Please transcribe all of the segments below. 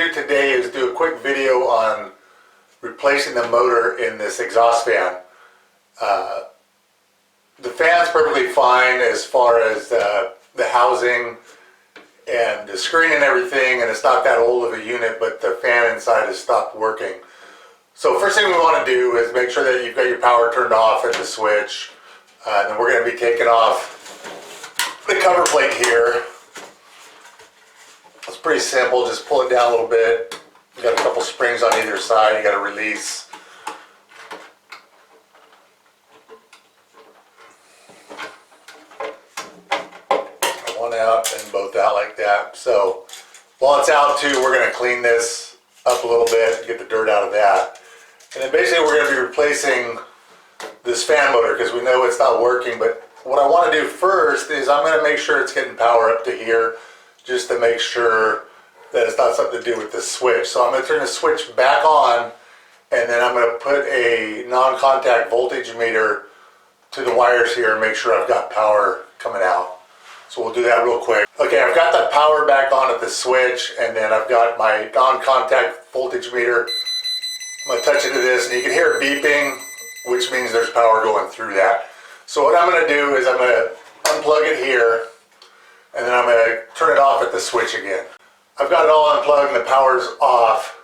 do today is do a quick video on replacing the motor in this exhaust fan. The fan's perfectly fine as far as the housing and the screen and everything, and it's not that old of a unit, but the fan inside has stopped working. So first thing we want to do is make sure that you've got your power turned off at the switch. Then we're going to be taking off the cover plate here. It's pretty simple, just pull it down a little bit. You got a couple springs on either side, you got to release. One out and both out like that. So while it's out too, we're going to clean this up a little bit, get the dirt out of that. And then basically we're going to be replacing this fan motor because we know it's not working. But what I want to do first is I'm going to make sure it's getting power up to here, just to make sure that it's not something to do with the switch. So I'm going to turn the switch back on, and then I'm going to put a non-contact voltage meter to the wires here and make sure I've got power coming out. So we'll do that real quick. Okay, I've got the power back on at the switch, and then I've got my non-contact voltage meter. I'm going to touch into this, and you can hear it beeping, which means there's power going through that. So what I'm going to do is I'm going to unplug it here, and then I'm going to turn it off at the switch again. I've got it all unplugged and the power's off.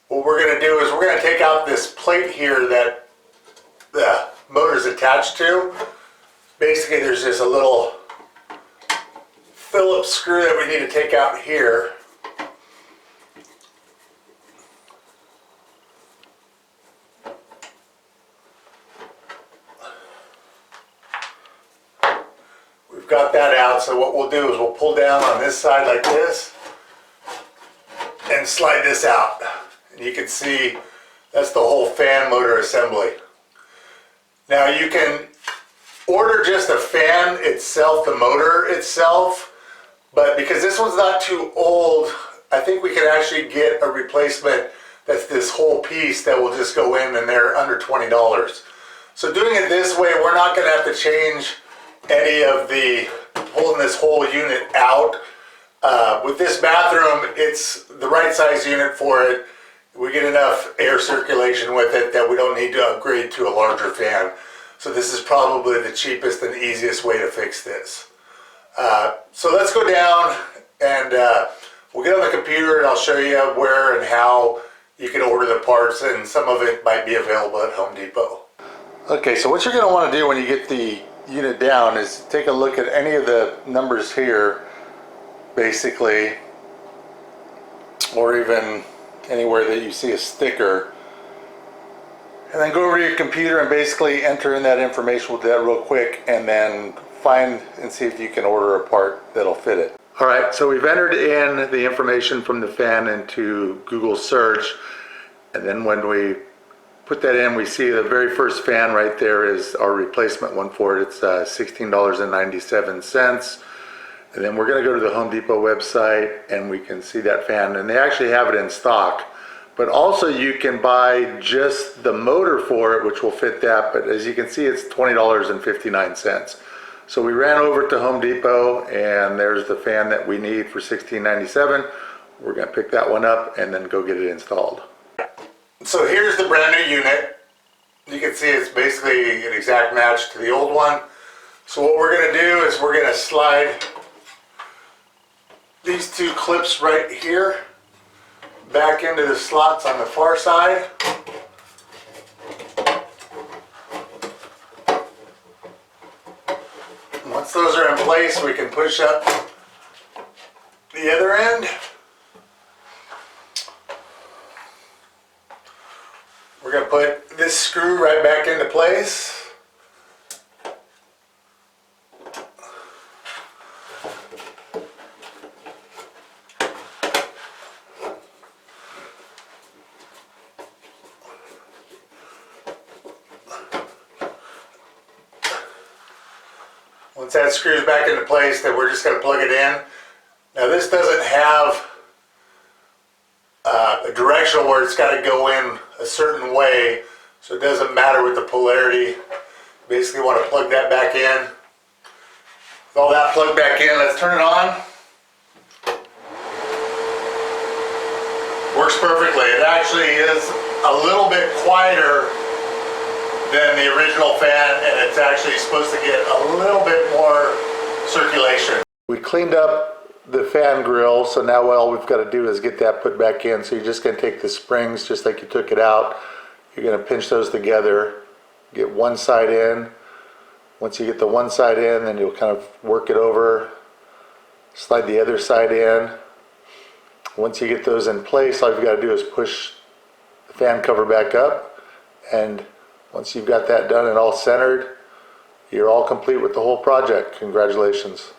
What we're going to do is we're going to take out this plate here that the motor's attached to. Basically there's just a little Phillips screw that we need to take out here. We've got that out, so what we'll do is we'll pull down on this side like this and slide this out. And you can see that's the whole fan motor assembly. Now you can order just a fan itself, the motor itself, but because this one's not too old, I think we can actually get a replacement that's this whole piece that will just go in and they're under $20. So doing it this way, we're not going to have to change any of the, pulling this whole unit out. With this bathroom, it's the right size unit for it. We get enough air circulation with it that we don't need to upgrade to a larger fan. So this is probably the cheapest and easiest way to fix this. So let's go down and we'll get on the computer and I'll show you where and how you can order the parts, and some of it might be available at Home Depot. Okay, so what you're going to want to do when you get the unit down is take a look at any of the numbers here, basically, or even anywhere that you see a sticker, and then go over to your computer and basically enter in that information. We'll do that real quick and then find and see if you can order a part that'll fit it. Alright, so we've entered in the information from the fan into Google search, and then when we put that in, we see the very first fan right there is our replacement one for it. It's $16.97. And then we're going to go to the Home Depot website and we can see that fan, and they actually have it in stock. But also you can buy just the motor for it, which will fit that, but as you can see it's $20.59. So we ran over to Home Depot and there's the fan that we need for $16.97. We're going to pick that one up and then go get it installed. So here's the brand new unit. You can see it's basically an exact match to the old one. So what we're going to do is we're going to slide these two clips right here back into the slots on the far side. Once those are in place, we can push up the other end. We're going to put this screw right back into place. Once that screws back into place, then we're just going to plug it in. Now this doesn't have a directional where it's got to go in a certain way, so it doesn't matter with the polarity. Basically want to plug that back in. With all that plugged back in, let's turn it on. Works perfectly. It actually is a little bit quieter than the original fan, and it's actually supposed to get a little bit more circulation. We cleaned up the fan grill, so now all we've got to do is get that put back in. So you're just going to take the springs just like you took it out. You're going to pinch those together, get one side in. Once you get the one side in, then you'll kind of work it over, slide the other side in. Once you get those in place, all you've got to do is push the fan cover back up, and once you've got that done and all centered, you're all complete with the whole project. Congratulations.